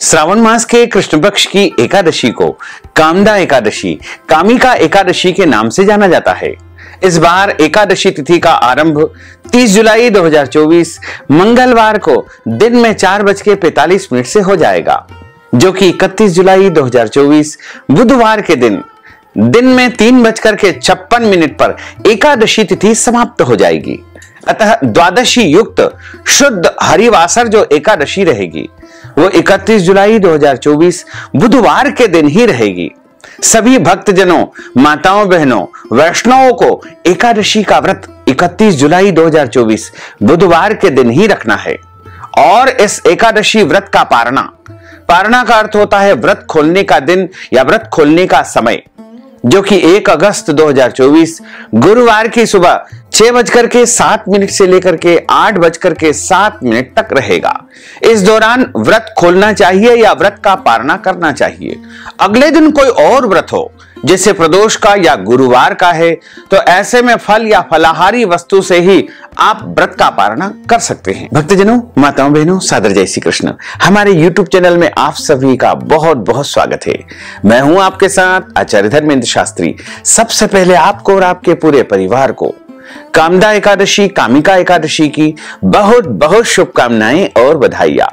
श्रावण मास के कृष्ण पक्ष की एकादशी को कामदा एकादशी, कामिका एकादशी के नाम से जाना जाता है। इस बार एकादशी तिथि का आरंभ 30 जुलाई 2024 मंगलवार को दिन में 4:45 से हो जाएगा, जो कि 31 जुलाई 2024 बुधवार के दिन में 3:56 पर एकादशी तिथि समाप्त हो जाएगी। अतः द्वादशी युक्त शुद्ध हरिवासर जो एकादशी रहेगी वो 31 जुलाई 2024 बुधवार के दिन ही रहेगी। सभी भक्तजनों, माताओं, बहनों, वैष्णवों को एकादशी का व्रत 31 जुलाई 2024 बुधवार के दिन ही रखना है। और इस एकादशी व्रत का पारणा का अर्थ होता है व्रत खोलने का दिन या व्रत खोलने का समय, जो कि 1 अगस्त 2024 गुरुवार की सुबह 6:07 से लेकर के 8:07 तक रहेगा। इस दौरान व्रत खोलना चाहिए या व्रत का पारणा करना चाहिए। अगले दिन कोई और व्रत हो, जैसे प्रदोष का या गुरुवार का है, तो ऐसे में फल या फलाहारी वस्तु से ही आप व्रत का पारणा कर सकते हैं। भक्तजनों, माताओं, बहनों, सादर जय श्री कृष्ण। हमारे YouTube चैनल में आप सभी का बहुत बहुत स्वागत है। मैं हूं आपके साथ आचार्य धर्मेंद्र शास्त्री। सबसे पहले आपको और आपके पूरे परिवार को कामदा एकादशी, कामिका एकादशी की बहुत बहुत शुभकामनाएं और बधाइयां।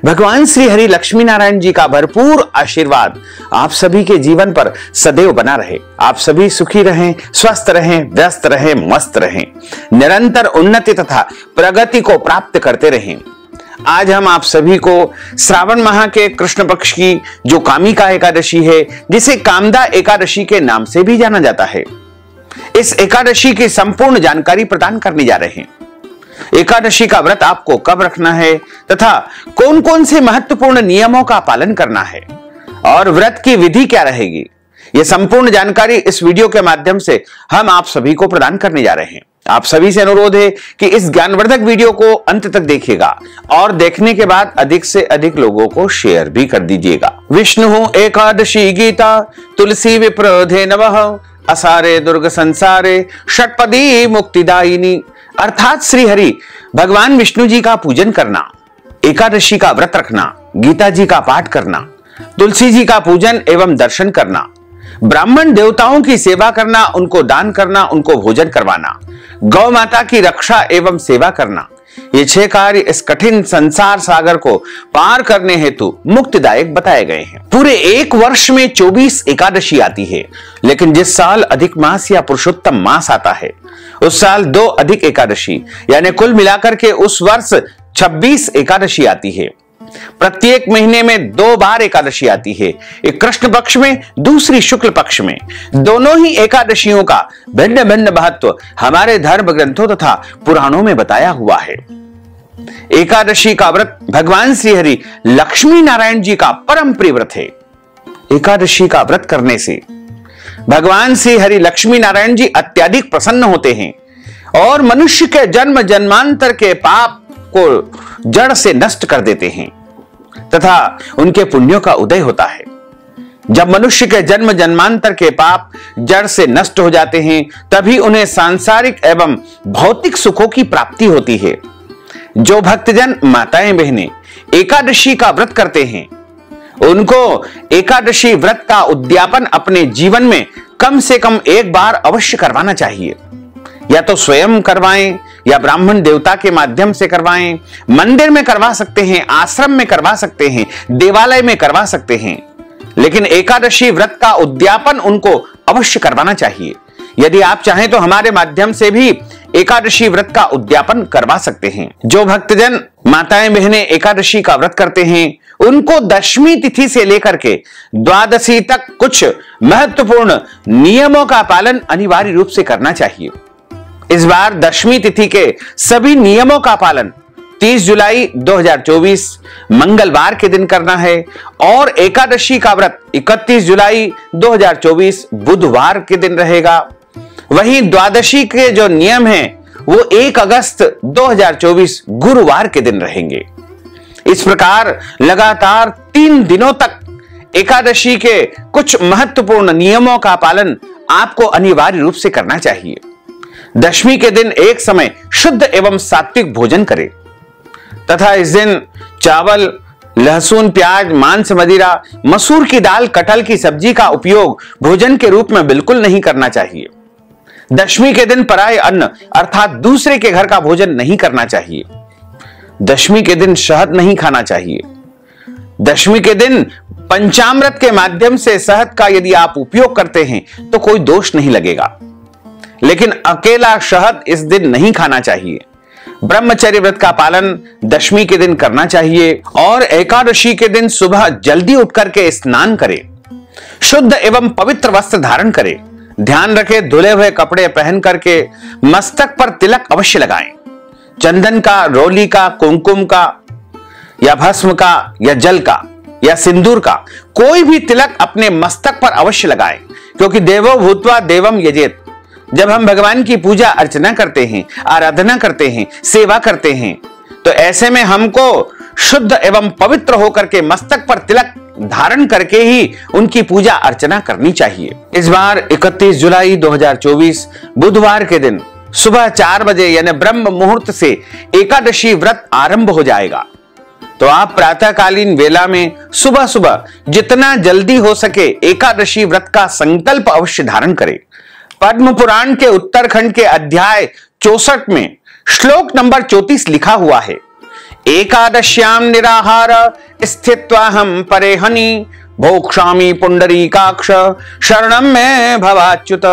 भगवान श्री हरि लक्ष्मी नारायण जी का भरपूर आशीर्वाद आप सभी के जीवन पर सदैव बना रहे। आप सभी सुखी रहें, स्वस्थ रहें, व्यस्त रहें, मस्त रहें, निरंतर उन्नति तथा प्रगति को प्राप्त करते रहें। आज हम आप सभी को श्रावण माह के कृष्ण पक्ष की जो कामिका एकादशी है, जिसे कामदा एकादशी के नाम से भी जाना जाता है, इस एकादशी की संपूर्ण जानकारी प्रदान करने जा रहे हैं। एकादशी का व्रत आपको कब रखना है तथा कौन कौन से महत्वपूर्ण नियमों का पालन करना है और व्रत की विधि क्या रहेगी, यह संपूर्ण जानकारी इस वीडियो के माध्यम से हम आप सभी को प्रदान करने जा रहे हैं। आप सभी से अनुरोध है कि इस ज्ञानवर्धक वीडियो को अंत तक देखिएगा और देखने के बाद अधिक से अधिक लोगों को शेयर भी कर दीजिएगा। विष्णु एकादशी गीता तुलसी विप्रधे नमः असारे दुर्ग संसारे षटपदी मुक्तिदायिनी। अर्थात श्री हरि भगवान विष्णु जी का पूजन करना, एकादशी का व्रत रखना, गीता जी का पाठ करना, तुलसी जी का पूजन एवं दर्शन करना, ब्राह्मण देवताओं की सेवा करना, उनको दान करना, उनको भोजन करवाना, गौ माता की रक्षा एवं सेवा करना, ये 6 कार्य इस कठिन संसार सागर को पार करने हेतु मुक्तिदायक बताए गए हैं। पूरे 1 वर्ष में 24 एकादशी आती है, लेकिन जिस साल अधिक मास या पुरुषोत्तम मास आता है, उस साल 2 अधिक एकादशी यानी कुल मिलाकर के उस वर्ष 26 एकादशी आती है। प्रत्येक महीने में 2 बार एकादशी आती है, एक कृष्ण पक्ष में, दूसरी शुक्ल पक्ष में। दोनों ही एकादशियों का भिन्न भिन्न महत्व हमारे धर्म ग्रंथों तथा पुराणों में बताया हुआ है। एकादशी का व्रत भगवान श्री हरि लक्ष्मी नारायण जी का परम प्रिय व्रत है। एकादशी का व्रत करने से भगवान श्री हरि लक्ष्मी नारायण जी अत्यधिक प्रसन्न होते हैं और मनुष्य के जन्म जन्मांतर के पाप को जड़ से नष्ट कर देते हैं तथा उनके पुण्यों का उदय होता है। जब मनुष्य के जन्म जन्मांतर के पाप जड़ से नष्ट हो जाते हैं, तभी उन्हें सांसारिक एवं भौतिक सुखों की प्राप्ति होती है। जो भक्तजन, माताएं, बहनें एकादशी का व्रत करते हैं, उनको एकादशी व्रत का उद्यापन अपने जीवन में कम से कम 1 बार अवश्य करवाना चाहिए। या तो स्वयं करवाएं या ब्राह्मण देवता के माध्यम से करवाएं, मंदिर में करवा सकते हैं, आश्रम में करवा सकते हैं, देवालय में करवा सकते हैं, लेकिन एकादशी व्रत का उद्यापन उनको अवश्य करवाना चाहिए। यदि आप चाहें तो हमारे माध्यम से भी एकादशी व्रत का उद्यापन करवा सकते हैं। जो भक्तजन, माताएं, बहनें एकादशी का व्रत करते हैं, उनको दशमी तिथि से लेकर के द्वादशी तक कुछ महत्वपूर्ण नियमों का पालन अनिवार्य रूप से करना चाहिए। इस बार दशमी तिथि के सभी नियमों का पालन 30 जुलाई 2024 मंगलवार के दिन करना है और एकादशी का व्रत 31 जुलाई 2024 बुधवार के दिन रहेगा। वहीं द्वादशी के जो नियम हैं वो 1 अगस्त 2024 गुरुवार के दिन रहेंगे। इस प्रकार लगातार 3 दिनों तक एकादशी के कुछ महत्वपूर्ण नियमों का पालन आपको अनिवार्य रूप से करना चाहिए। दशमी के दिन एक समय शुद्ध एवं सात्विक भोजन करें तथा इस दिन चावल, लहसुन, प्याज, मांस, मदिरा, मसूर की दाल, कटहल की सब्जी का उपयोग भोजन के रूप में बिल्कुल नहीं करना चाहिए। दशमी के दिन पराये अन्न अर्थात दूसरे के घर का भोजन नहीं करना चाहिए। दशमी के दिन शहद नहीं खाना चाहिए। दशमी के दिन पंचामृत के माध्यम से शहद का यदि आप उपयोग करते हैं तो कोई दोष नहीं लगेगा, लेकिन अकेला शहद इस दिन नहीं खाना चाहिए। ब्रह्मचर्य व्रत का पालन दशमी के दिन करना चाहिए और एकादशी के दिन सुबह जल्दी उठ करके स्नान करें, शुद्ध एवं पवित्र वस्त्र धारण करें। ध्यान रखें, धुले हुए कपड़े पहन करके मस्तक पर तिलक अवश्य लगाएं। चंदन का, रोली का, कुमकुम का या भस्म का या जल का या सिंदूर का कोई भी तिलक अपने मस्तक पर अवश्य लगाएं, क्योंकि देवो भूत्वा देवम यजेत। जब हम भगवान की पूजा अर्चना करते हैं, आराधना करते हैं, सेवा करते हैं, तो ऐसे में हमको शुद्ध एवं पवित्र होकर के मस्तक पर तिलक धारण करके ही उनकी पूजा अर्चना करनी चाहिए। इस बार 31 जुलाई 2024 बुधवार के दिन सुबह 4 बजे यानी ब्रह्म मुहूर्त से एकादशी व्रत आरंभ हो जाएगा। तो आप प्रातःकालीन वेला में सुबह सुबह जितना जल्दी हो सके एकादशी व्रत का संकल्प अवश्य धारण करें। पद्म पुराण के उत्तरखंड के अध्याय 64 में श्लोक नंबर 34 लिखा हुआ है, एकादश्याम निराहार स्थित्वाहम परेहनि भोक्ष्यामि पुंडरीकाक्ष शरणम में भवाच्युत।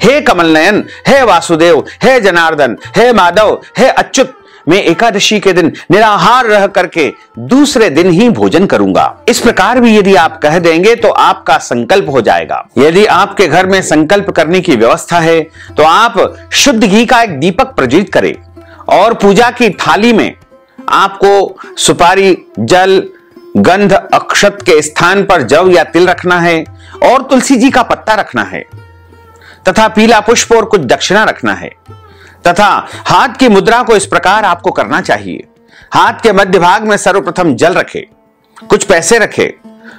हे कमल नयन, हे वासुदेव, हे जनार्दन, हे माधव, हे अच्युत, मैं एकादशी के दिन निराहार रह करके दूसरे दिन ही भोजन करूंगा। इस प्रकार भी यदि आप कह देंगे तो आपका संकल्प हो जाएगा। यदि आपके घर में संकल्प करने की व्यवस्था है तो आप शुद्ध घी का एक दीपक प्रज्वलित करें और पूजा की थाली में आपको सुपारी, जल, गंध, अक्षत के स्थान पर जव या तिल रखना है और तुलसी जी का पत्ता रखना है तथा पीला पुष्प और कुछ दक्षिणा रखना है तथा हाथ की मुद्रा को इस प्रकार आपको करना चाहिए। हाथ के मध्य भाग में सर्वप्रथम जल रखे, कुछ पैसे रखे,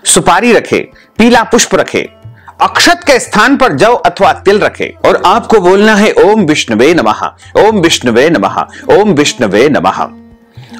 सुपारी रखे, पीला पुष्प रखे, अक्षत के स्थान पर जव अथवा तिल रखे और आपको बोलना है ओम विष्णुवे नमः, ओम विष्णुवे नमः, ओम विष्णुवे नमः।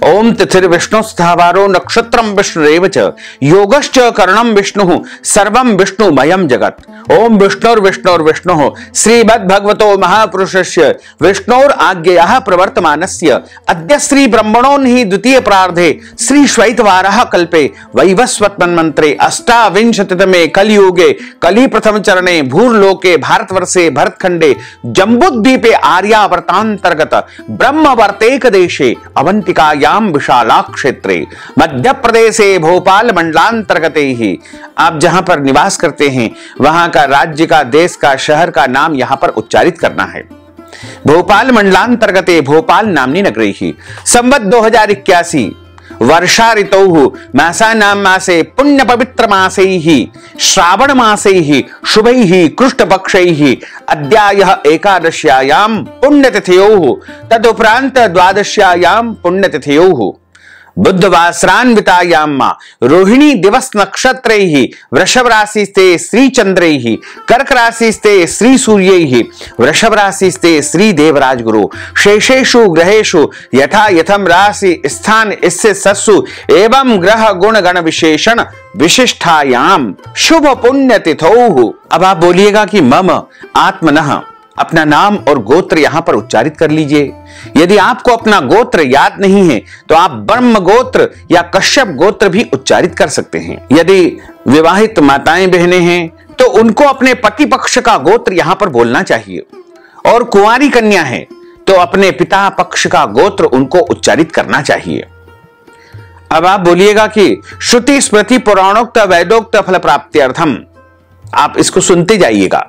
ओम तिथिर्विष्णु स्थावारो नक्षत्रम विष्णुरेव च योगश्च करणम विष्णु सर्वम विष्णुमयम जगत। ओम विष्णुर्विष्णुर्विष्णु श्रीमद्भगवतो महापुरुषस्य विष्णोर आज्ञया प्रवर्तमानस्य अद्य श्री ब्रह्मणो हि द्वितीय प्रार्धे श्री श्वैतवारः कल्पे वैवस्वत मन्वन्तरे अष्टाविंशतितमे कलियुगे कलि प्रथम चरणे भूर्लोके भारतवर्षे भरतखंडे जम्बूद्वीपे आर्यावर्तांतर्गत ब्रह्मवर्तेक देशे अवंतिका विशाला क्षेत्रे मध्य प्रदेशे भोपाल मंडलांतर्गते ही। आप जहां पर निवास करते हैं वहां का राज्य का, देश का, शहर का नाम यहां पर उच्चारित करना है। भोपाल मंडलांतर्गते भोपाल नामनी नगरी ही संवत 2081 वर्षा ऋतौ मासानां मासे पुण्य पवित्र मासैः श्रावण मासैः शुभैः कृष्णपक्षैः अद्यायः एकादश्यायां पुण्यतिथयोः तदुपरांत द्वादश्यायां पुण्यतिथयोः बुद्धवासरान्वितायां रोहिणी दिवस नक्षत्रैः वृषभ राशिस्ते श्री चंद्रैः कर्क राशिस्ते श्री सूर्यैः वृषभ राशिस्ते श्री देवराज गुरु शेषेषु ग्रहेषु यथा यथम राशि स्थान इससे सस्सु एवं ग्रह गुण गण विशेषण विशिष्टायाम शुभ पुण्य तिथौ। अब आप बोलिएगा कि मम आत्मनः, अपना नाम और गोत्र यहां पर उच्चारित कर लीजिए। यदि आपको अपना गोत्र याद नहीं है तो आप ब्रह्म गोत्र या कश्यप गोत्र भी उच्चारित कर सकते हैं। यदि विवाहित माताएं बहनें हैं तो उनको अपने पति पक्ष का गोत्र यहां पर बोलना चाहिए और कुंवारी कन्या है तो अपने पिता पक्ष का गोत्र उनको उच्चारित करना चाहिए। अब आप बोलिएगा कि श्रुति स्मृति पुराणोक्त वैदोक्त फल प्राप्त्यर्थम, आप इसको सुनते जाइएगा।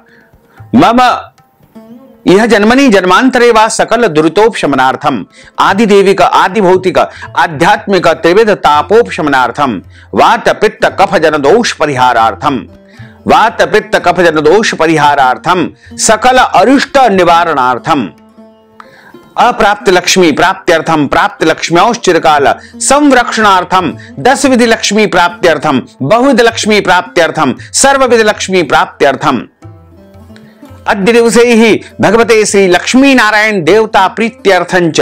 मम यह जन्मनि जन्मांतरे वा सकल दुरितोपशमनार्थम आदि देविक आदि भौतिक आध्यात्मिक त्रिविध तापोपशमनार्थम वात पित्त कफ जन दोष परिहारार्थम वात पित्त कफ जन दोष परिहारार्थम सकल अरिष्ट निवारणार्थम अप्राप्त लक्ष्मी प्राप्त्यर्थम प्राप्त लक्ष्म्योश्चिरकाल संरक्षणार्थम 10 विधि लक्ष्मी प्राप्त्यर्थम बहुविध लक्ष्मी प्राप्त्यर्थम सर्वविध लक्ष्मी प्राप्त्यर्थम अद्य दिवसे ही भगवते श्री लक्ष्मी नारायण देवता प्रीत्यर्थंच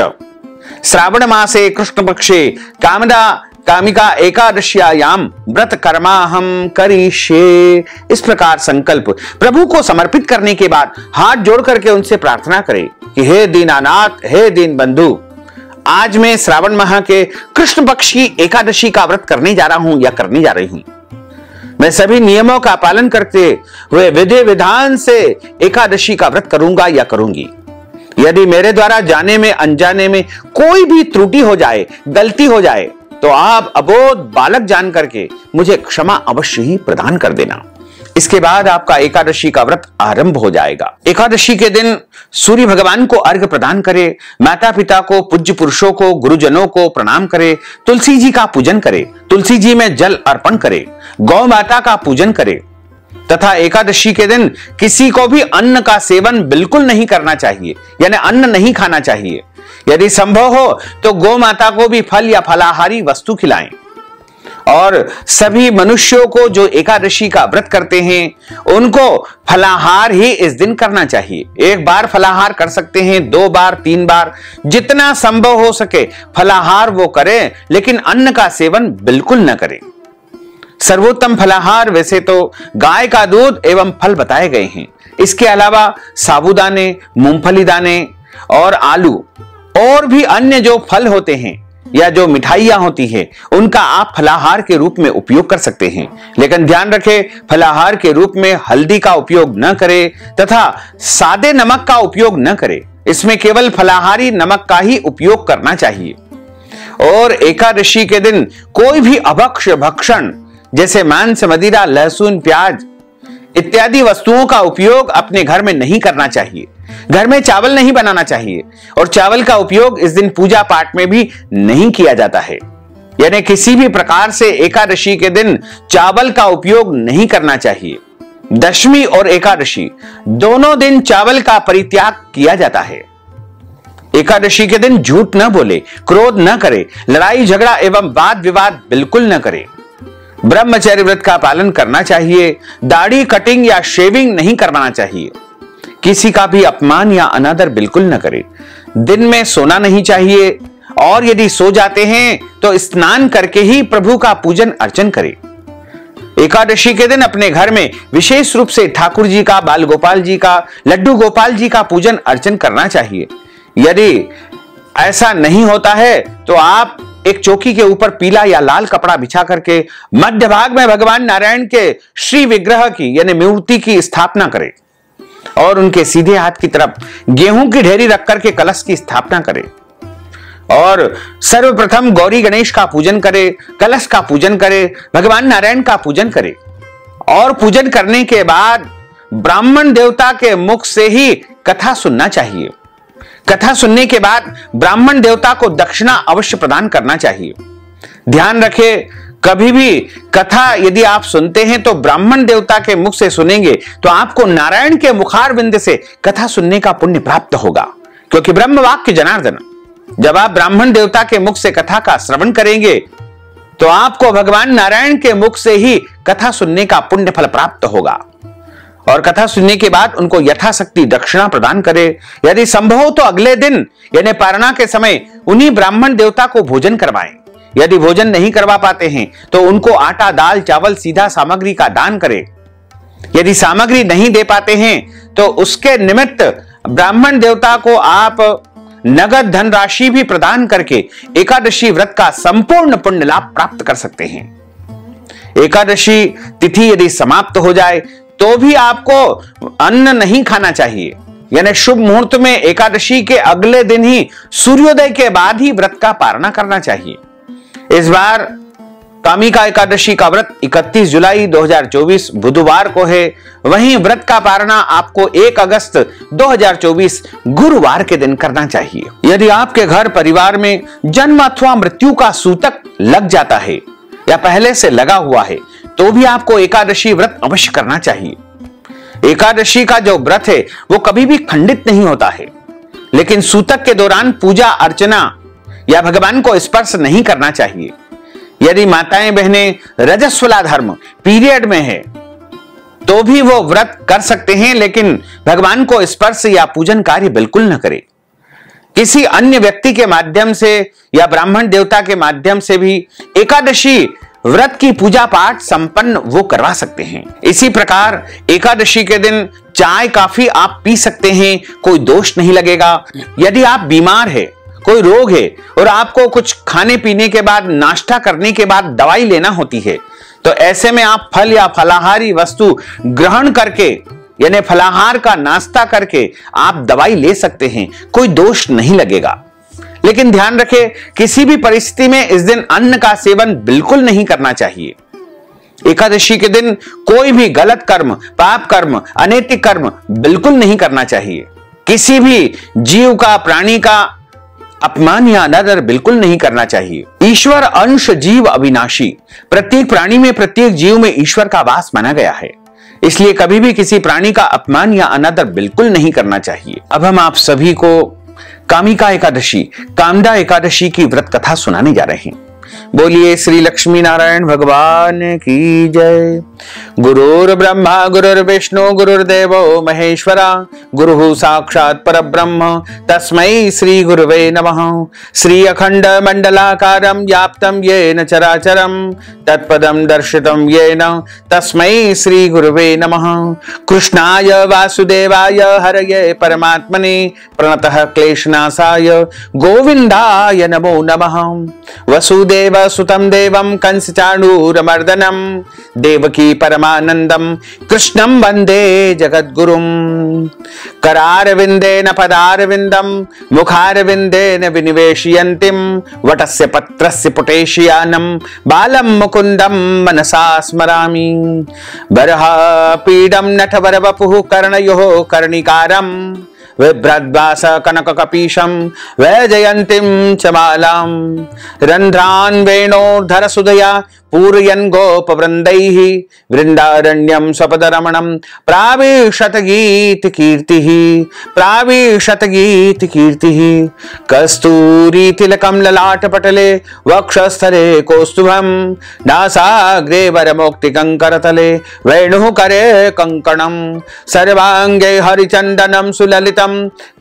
श्रावण मासे कृष्ण पक्षे कामदा कामिका एकादश्यायाम व्रत कर्माहम करिष्ये। इस प्रकार संकल्प प्रभु को समर्पित करने के बाद हाथ जोड़ करके उनसे प्रार्थना करें कि हे दीनानाथ, हे दीन बंधु, आज मैं श्रावण माह के कृष्ण पक्ष की एकादशी का व्रत करने जा रहा हूं या करने जा रही हूं। मैं सभी नियमों का पालन करते हुए विधि विधान से एकादशी का व्रत करूंगा या करूंगी। यदि मेरे द्वारा जाने में अनजाने में कोई भी त्रुटि हो जाए, गलती हो जाए, तो आप अबोध बालक जान करके मुझे क्षमा अवश्य ही प्रदान कर देना। इसके बाद आपका एकादशी का व्रत आरंभ हो जाएगा। एकादशी के दिन सूर्य भगवान को अर्घ्य प्रदान करें, माता पिता को, पूज्य पुरुषों को, गुरुजनों को प्रणाम करें, तुलसी जी का पूजन करें, तुलसी जी में जल अर्पण करें, गौ माता का पूजन करें तथा एकादशी के दिन किसी को भी अन्न का सेवन बिल्कुल नहीं करना चाहिए, यानी अन्न नहीं खाना चाहिए। यदि संभव हो तो गौ माता को भी फल या फलाहारी वस्तु खिलाएं। और सभी मनुष्यों को जो एकादशी का व्रत करते हैं उनको फलाहार ही इस दिन करना चाहिए। एक बार फलाहार कर सकते हैं, 2 बार, 3 बार, जितना संभव हो सके फलाहार वो करें, लेकिन अन्न का सेवन बिल्कुल न करें। सर्वोत्तम फलाहार वैसे तो गाय का दूध एवं फल बताए गए हैं। इसके अलावा साबूदाने, मूंगफली दाने और आलू और भी अन्य जो फल होते हैं या जो मिठाइयां होती है उनका आप फलाहार के रूप में उपयोग कर सकते हैं। लेकिन ध्यान रखें, फलाहार के रूप में हल्दी का उपयोग न करें तथा सादे नमक का उपयोग न करें। इसमें केवल फलाहारी नमक का ही उपयोग करना चाहिए। और एकादशी के दिन कोई भी अभक्ष्य भक्षण जैसे मांस, मदिरा, लहसुन, प्याज इत्यादि वस्तुओं का उपयोग अपने घर में नहीं करना चाहिए। घर में चावल नहीं बनाना चाहिए और चावल का उपयोग इस दिन पूजा पाठ में भी नहीं किया जाता है। यानी किसी भी प्रकार से एकादशी के दिन चावल का उपयोग नहीं करना चाहिए। दशमी और एकादशी दोनों दिन चावल का परित्याग किया जाता है। एकादशी के दिन झूठ न बोले, क्रोध न करे, लड़ाई झगड़ा एवं वाद विवाद बिल्कुल न करे। ब्रह्मचर्य व्रत का पालन करना चाहिए। दाढ़ी कटिंग या शेविंग नहीं करवाना चाहिए। किसी का भी अपमान या अनादर बिल्कुल न करें। दिन में सोना नहीं चाहिए और यदि सो जाते हैं तो स्नान करके ही प्रभु का पूजन अर्चन करें। एकादशी के दिन अपने घर में विशेष रूप से ठाकुर जी का, बाल गोपाल जी का, लड्डू गोपाल जी का पूजन अर्चन करना चाहिए। यदि ऐसा नहीं होता है तो आप एक चौकी के ऊपर पीला या लाल कपड़ा बिछा करके मध्य भाग में भगवान नारायण के श्री विग्रह की यानी मूर्ति की स्थापना करें और उनके सीधे हाथ की तरफ गेहूं की ढेरी रख करके कलश की स्थापना करें और सर्वप्रथम गौरी गणेश का पूजन करें, कलश का पूजन करें, भगवान नारायण का पूजन करें। और पूजन करने के बाद ब्राह्मण देवता के मुख से ही कथा सुनना चाहिए। कथा सुनने के बाद ब्राह्मण देवता को दक्षिणा अवश्य प्रदान करना चाहिए। ध्यान रखें, कभी भी कथा यदि आप सुनते हैं तो ब्राह्मण देवता के मुख से सुनेंगे तो आपको नारायण के मुखारविंद से कथा सुनने का पुण्य प्राप्त होगा, क्योंकि ब्रह्म वाक्य जनार्दन। जब आप ब्राह्मण देवता के मुख से कथा का श्रवण करेंगे तो आपको भगवान नारायण के मुख से ही कथा सुनने का पुण्य फल प्राप्त होगा। और कथा सुनने के बाद उनको यथाशक्ति दक्षिणा प्रदान करें। यदि संभव हो तो अगले दिन यानी पारणा के समय उन्हीं ब्राह्मण देवता को भोजन करवाएं। यदि भोजन नहीं करवा पाते हैं तो उनको आटा, दाल, चावल, सीधा सामग्री का दान करें। यदि सामग्री नहीं दे पाते हैं तो उसके निमित्त ब्राह्मण देवता को आप नगद धनराशि भी प्रदान करके एकादशी व्रत का संपूर्ण पुण्य लाभ प्राप्त कर सकते हैं। एकादशी तिथि यदि समाप्त हो जाए तो भी आपको अन्न नहीं खाना चाहिए। यानी शुभ मुहूर्त में एकादशी के अगले दिन ही सूर्योदय के बाद ही व्रत का पारणा करना चाहिए। इस बार कामिका एकादशी का व्रत 31 जुलाई 2024 बुधवार को है। वहीं व्रत का पारणा आपको 1 अगस्त 2024 गुरुवार के दिन करना चाहिए। यदि आपके घर परिवार में जन्म अथवा मृत्यु का सूतक लग जाता है या पहले से लगा हुआ है तो भी आपको एकादशी व्रत अवश्य करना चाहिए। एकादशी का जो व्रत है वो कभी भी खंडित नहीं होता है, लेकिन सूतक के दौरान पूजा अर्चना या भगवान को स्पर्श नहीं करना चाहिए। यदि माताएं बहनें रजस्वला धर्म पीरियड में है तो भी वो व्रत कर सकते हैं, लेकिन भगवान को स्पर्श या पूजन कार्य बिल्कुल न करें। किसी अन्य व्यक्ति के माध्यम से या ब्राह्मण देवता के माध्यम से भी एकादशी व्रत की पूजा पाठ संपन्न वो करवा सकते हैं। इसी प्रकार एकादशी के दिन चाय काफी आप पी सकते हैं, कोई दोष नहीं लगेगा। यदि आप बीमार है, कोई रोग है और आपको कुछ खाने पीने के बाद, नाश्ता करने के बाद दवाई लेना होती है, तो ऐसे में आप फल या फलाहारी वस्तु ग्रहण करके, यानी फलाहार का नाश्ता करके आप दवाई ले सकते हैं, कोई दोष नहीं लगेगा। लेकिन ध्यान रखें, किसी भी परिस्थिति में इस दिन अन्न का सेवन बिल्कुल नहीं करना चाहिए। एकादशी के दिन कोई भी गलत कर्म, पाप कर्म, अनैतिक कर्म बिल्कुल नहीं करना चाहिए। किसी भी जीव का, प्राणी का अपमान या अनादर बिल्कुल नहीं करना चाहिए। ईश्वर अंश जीव अविनाशी, प्रत्येक प्राणी में, प्रत्येक जीव में ईश्वर का वास माना गया है, इसलिए कभी भी किसी प्राणी का अपमान या अनादर बिल्कुल नहीं करना चाहिए। अब हम आप सभी को कामिका एकादशी, कामदा एकादशी की व्रत कथा सुनाने जा रहे हैं। बोलिए श्री लक्ष्मी नारायण भगवान की जय। गुरुर् ब्रह्मा गुरुर्विष्णु गुरुर्देवो महेश्वरा, गुरुः साक्षात् परब्रह्म तस्मै श्री गुरुवे नमः। श्री अखंड मंडलाकारं व्याप्तं येन चराचरं तत्पदं दर्शितं येन तस्मै श्री गुरुवे नमः। कृष्णाय वासुदेवाय हरये परमात्मने प्रणतः क्लेशनाशाय गोविन्दाय नमो नमः। वसुदेव सुतं देवं कंस चाणूरमर्दनं देवकी परमानंदं कृष्णं वंदे जगद्गुरुं। करारविंदेन पदारविंदं मुखारविंदेन विनिवेशयन्तीं वटस्य पत्रस्य पुटेशयानं बालं मुकुन्दं मनसा स्मरामि। बर्हापीडं नटवरवपुः कर्णयोः कर्णिकारं विभ्रद्वास कनककपीशं वैजयन्तीं च मालां। रन्ध्रान् वेणोर्धरसुधया पूरयन् गोपवृन्दैः वृन्दारण्यं स्वपदरमणं प्राविशत गीतकीर्तिः, प्राविशत गीतकीर्तिः। कस्तूरी तिलकं ललाटपटले वक्षस्थले कौस्तुभं नासाग्रे वरमौक्तिकं वेणुः करे कङ्कणं। सर्वाङ्गे हरिचन्दनं सुललितं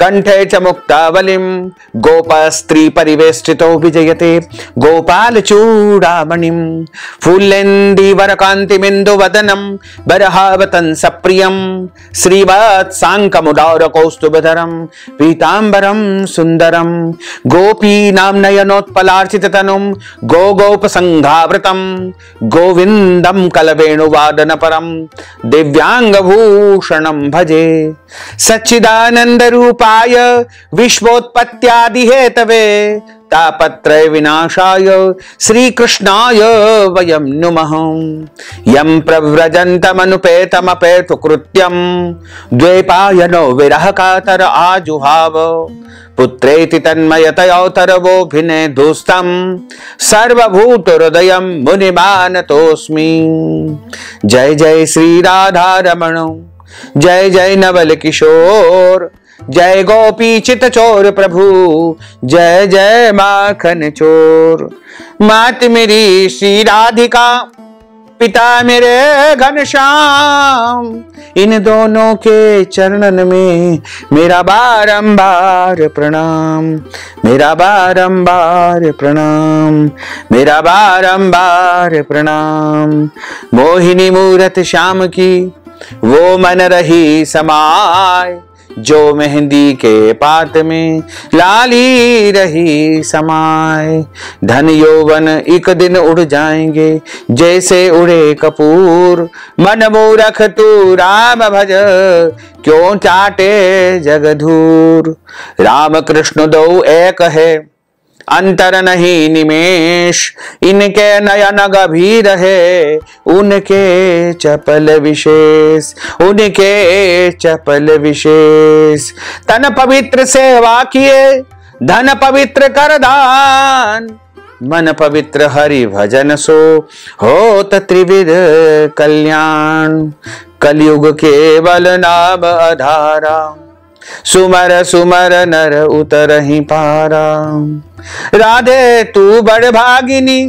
कंठे च मुक्तावलिं। गोपस्त्री परिवेष्टितो विजयते गोपाल चूड़ामणिं। फूलेन्दीवर कान्तिमिन्दुवदनं बरहावतं सप्रियं। श्रीवत्साङ्कमुदार कौस्तुभधरं पीताम्बरं सुन्दरं। गोपीनां नयनोत्पलार्चिततनुं गोगोपसंघावृतं गोविन्दं कलवेणुवादनपरं दिव्यांगभूषणं भजे। सच्चिदानंद रूपाय विश्वोत्पत्त्यादि हेतवे तापत्रय विनाशाय श्री कृष्णाय वयं नुमः। यं प्रव्रजन्तमनुपेतमपेतु कृत्यं द्वैपायनो विरह कातर आजुहाव। पुत्रेति तन्मयतयोतरवोभिने दुस्तं सर्वभूत हृदयं मुनिमानतोऽस्मि। जय जय श्री राधा रमण, जय जय नवल किशोर, जय गोपी चित चोर प्रभु, जय जय माखन चोर। मात मेरी श्री राधिका, पिता मेरे घनश्याम, इन दोनों के चरणन में मेरा बारंबार प्रणाम, मेरा बारंबार प्रणाम, मेरा बारंबार प्रणाम। मोहिनी मूरत श्याम की वो मन रही समाय, जो मेहंदी के पात में लाली रही समाय। धन यौवन एक दिन उड़ जाएंगे जैसे उड़े कपूर। मन मूरख तू राम भज, क्यों चाटे जगधूर। राम कृष्ण दो एक है, अंतर नहीं निमेष। इनके नयन गभीर है, उनके चपल विशेष, उनके चपल विशेष। तन पवित्र सेवा किए, धन पवित्र कर दान। मन पवित्र हरि भजन सो होत त्रिविध कल्याण। कलयुग केवल नाम आधारा, सुमर सुमर नर उतरहि पारा। राधे तू बड़ भागिनी,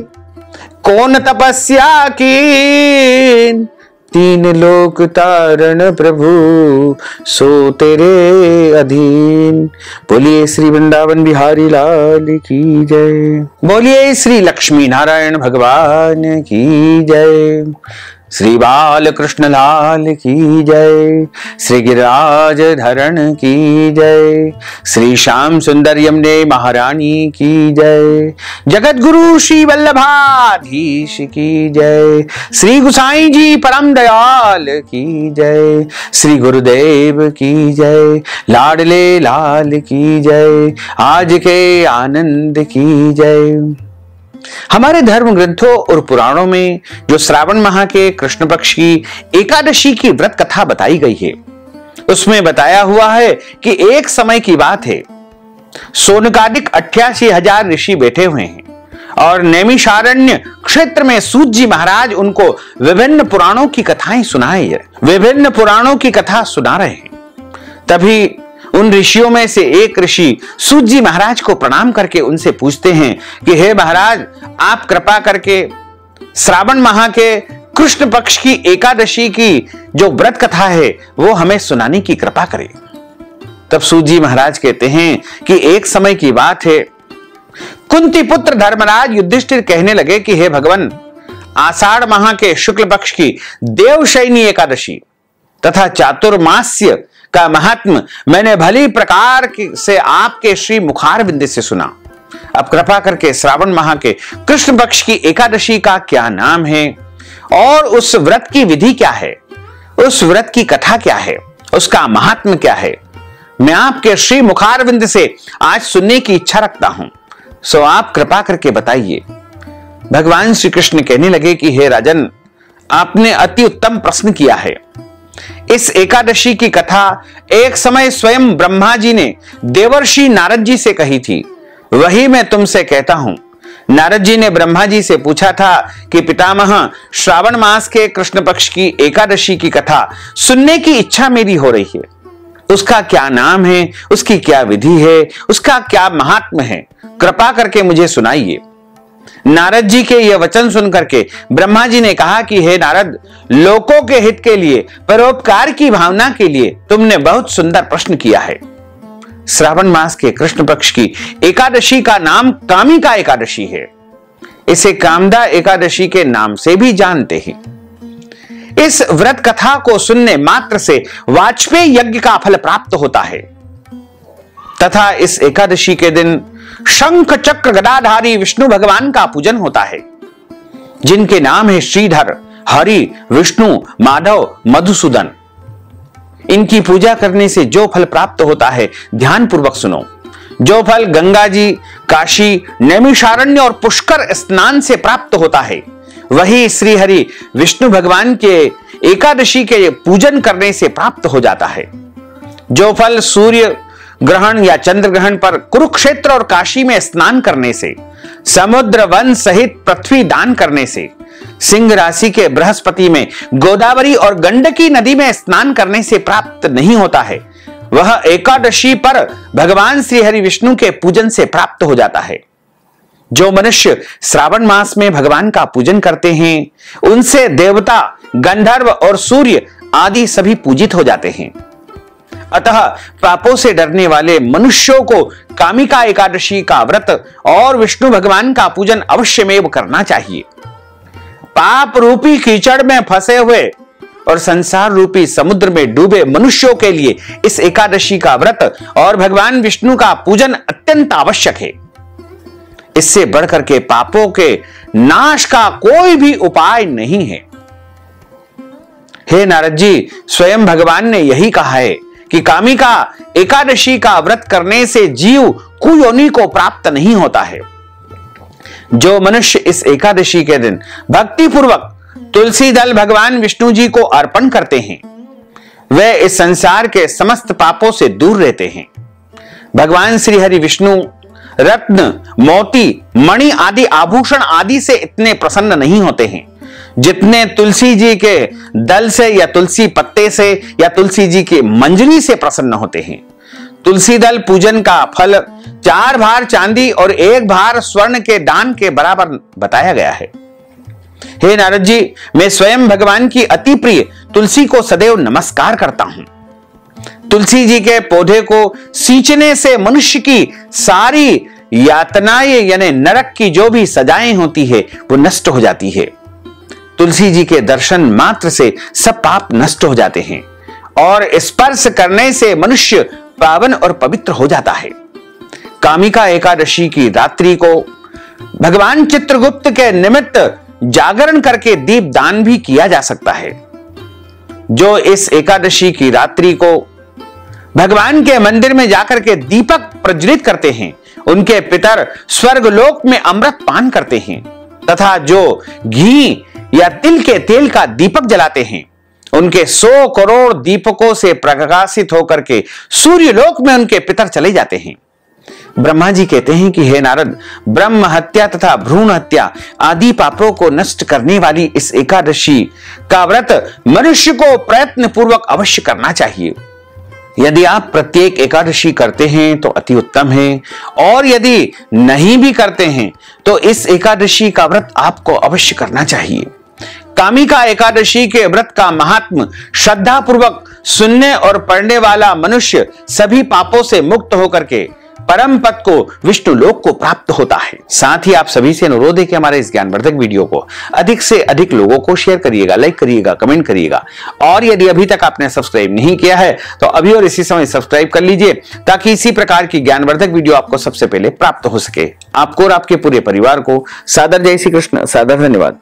कौन तपस्या की तीन लोक तारण प्रभु सो तेरे अधीन। बोलिए श्री वृंदावन बिहारी लाल की जय। बोलिए श्री लक्ष्मी नारायण भगवान की जय। श्री बाल कृष्ण लाल की जय। श्री गिरिराज धरण की जय। श्री श्याम सुंदर यमुने महारानी की जय। जगत गुरु श्री वल्लभाधीश की जय। श्री गुसाई जी परम दयाल की जय। श्री गुरुदेव की जय। लाडले लाल की जय। आज के आनंद की जय। हमारे धर्म ग्रंथों और पुराणों में जो श्रावण माह के कृष्ण पक्ष की एकादशी की व्रत कथा बताई गई है, उसमें बताया हुआ है कि एक समय की बात है, सोनकादिक 88,000 ऋषि बैठे हुए हैं और नैमिषारण्य क्षेत्र में सूत जी महाराज उनको विभिन्न पुराणों की कथाएं विभिन्न पुराणों की कथा सुना रहे हैं। तभी उन ऋषियों में से एक ऋषि सूत जी महाराज को प्रणाम करके उनसे पूछते हैं कि हे महाराज, आप कृपा करके श्रावण माह के कृष्ण पक्ष की एकादशी की जो व्रत कथा है वो हमें सुनाने की कृपा करें। तब सूत जी महाराज कहते हैं कि एक समय की बात है, कुंती पुत्र धर्मराज युधिष्ठिर कहने लगे कि हे भगवान, आषाढ़ माह के शुक्ल पक्ष की देवशयनी एकादशी तथा चातुर्मास्य का महात्म मैंने भली प्रकार से आपके श्री मुखारविंद से सुना। अब कृपा करके श्रावण माह के कृष्ण पक्ष की एकादशी का क्या नाम है और उस व्रत की विधि क्या है, उस व्रत की कथा क्या है, उसका महात्म क्या है, मैं आपके श्री मुखारविंद से आज सुनने की इच्छा रखता हूं। सो आप कृपा करके बताइए। भगवान श्री कृष्ण कहने लगे कि हे राजन, आपने अति उत्तम प्रश्न किया है। इस एकादशी की कथा एक समय स्वयं ब्रह्मा जी ने देवर्षि नारद जी से कही थी, वही मैं तुमसे कहता हूं। नारद जी ने ब्रह्मा जी से पूछा था कि पितामह, श्रावण मास के कृष्ण पक्ष की एकादशी की कथा सुनने की इच्छा मेरी हो रही है, उसका क्या नाम है, उसकी क्या विधि है, उसका क्या महात्म है, कृपा करके मुझे सुनाइए। नारद जी के यह वचन सुनकर के ब्रह्मा जी ने कहा कि हे नारद, लोकों के हित के लिए, परोपकार की भावना के लिए तुमने बहुत सुंदर प्रश्न किया है। श्रावण मास के कृष्ण पक्ष की एकादशी का नाम कामिका एकादशी है। इसे कामदा एकादशी के नाम से भी जानते हैं। इस व्रत कथा को सुनने मात्र से वाजपेयी यज्ञ का फल प्राप्त होता है तथा इस एकादशी के दिन शंख चक्र गदाधारी विष्णु भगवान का पूजन होता है, जिनके नाम है श्रीधर, हरि, विष्णु, माधव, मधुसूदन। इनकी पूजा करने से जो फल प्राप्त होता है, ध्यान पूर्वक सुनो। जो फल गंगा जी, काशी, नैमिषारण्य और पुष्कर स्नान से प्राप्त होता है, वही श्री हरि विष्णु भगवान के एकादशी के पूजन करने से प्राप्त हो जाता है। जो फल सूर्य ग्रहण या चंद्र ग्रहण पर कुरुक्षेत्र और काशी में स्नान करने से, समुद्र वन सहित पृथ्वी दान करने से, सिंह राशि के बृहस्पति में गोदावरी और गंडकी नदी में स्नान करने से प्राप्त नहीं होता है, वह एकादशी पर भगवान श्री हरि विष्णु के पूजन से प्राप्त हो जाता है। जो मनुष्य श्रावण मास में भगवान का पूजन करते हैं, उनसे देवता, गंधर्व और सूर्य आदि सभी पूजित हो जाते हैं। अतः पापों से डरने वाले मनुष्यों को कामिका एकादशी का व्रत और विष्णु भगवान का पूजन अवश्यमेव करना चाहिए। पाप रूपी कीचड़ में फंसे हुए और संसार रूपी समुद्र में डूबे मनुष्यों के लिए इस एकादशी का व्रत और भगवान विष्णु का पूजन अत्यंत आवश्यक है। इससे बढ़कर के पापों के नाश का कोई भी उपाय नहीं है। हे नारद जी, स्वयं भगवान ने यही कहा है कि कामिका एकादशी का व्रत करने से जीव कुयोनि को प्राप्त नहीं होता है। जो मनुष्य इस एकादशी के दिन भक्ति पूर्वक तुलसी दल भगवान विष्णु जी को अर्पण करते हैं, वे इस संसार के समस्त पापों से दूर रहते हैं। भगवान श्री हरि विष्णु रत्न, मोती, मणि आदि आभूषण आदि से इतने प्रसन्न नहीं होते हैं जितने तुलसी जी के दल से या तुलसी पत्ते से या तुलसी जी की मंजरी से प्रसन्न होते हैं। तुलसी दल पूजन का फल 4 भार चांदी और 1 भार स्वर्ण के दान के बराबर बताया गया है। हे नारद जी, मैं स्वयं भगवान की अति प्रिय तुलसी को सदैव नमस्कार करता हूं। तुलसी जी के पौधे को सींचने से मनुष्य की सारी यातनाएं यानी नरक की जो भी सजाएं होती है वो नष्ट हो जाती है। तुलसी जी के दर्शन मात्र से सब पाप नष्ट हो जाते हैं और स्पर्श करने से मनुष्य पावन और पवित्र हो जाता है। कामिका एकादशी की रात्रि को भगवान चित्रगुप्त के निमित्त जागरण करके दीप दान भी किया जा सकता है। जो इस एकादशी की रात्रि को भगवान के मंदिर में जाकर के दीपक प्रज्वलित करते हैं, उनके पितर स्वर्गलोक में अमृत पान करते हैं तथा जो घी या तिल के तेल का दीपक जलाते हैं, उनके 100 करोड़ दीपकों से प्रकाशित होकर के सूर्यलोक में उनके पितर चले जाते हैं। ब्रह्मा जी कहते हैं कि हे नारद, ब्रह्म हत्या तथा भ्रूण हत्या आदि पापों को नष्ट करने वाली इस एकादशी का व्रत मनुष्य को प्रयत्न पूर्वक अवश्य करना चाहिए। यदि आप प्रत्येक एकादशी करते हैं तो अति उत्तम है, और यदि नहीं भी करते हैं तो इस एकादशी का व्रत आपको अवश्य करना चाहिए। कामिका एकादशी के व्रत का महात्म श्रद्धा पूर्वक सुनने और पढ़ने वाला मनुष्य सभी पापों से मुक्त होकर के परम पद को विष्णु लोक को प्राप्त होता है। साथ ही आप सभी से अनुरोध है कि हमारे इस ज्ञानवर्धक वीडियो को अधिक से अधिक लोगों को शेयर करिएगा, लाइक करिएगा, कमेंट करिएगा, और यदि अभी तक आपने सब्सक्राइब नहीं किया है तो अभी और इसी समय सब्सक्राइब कर लीजिए ताकि इसी प्रकार की ज्ञानवर्धक वीडियो आपको सबसे पहले प्राप्त हो सके। आपको और आपके पूरे परिवार को सादर जय श्री कृष्ण, सादर धन्यवाद।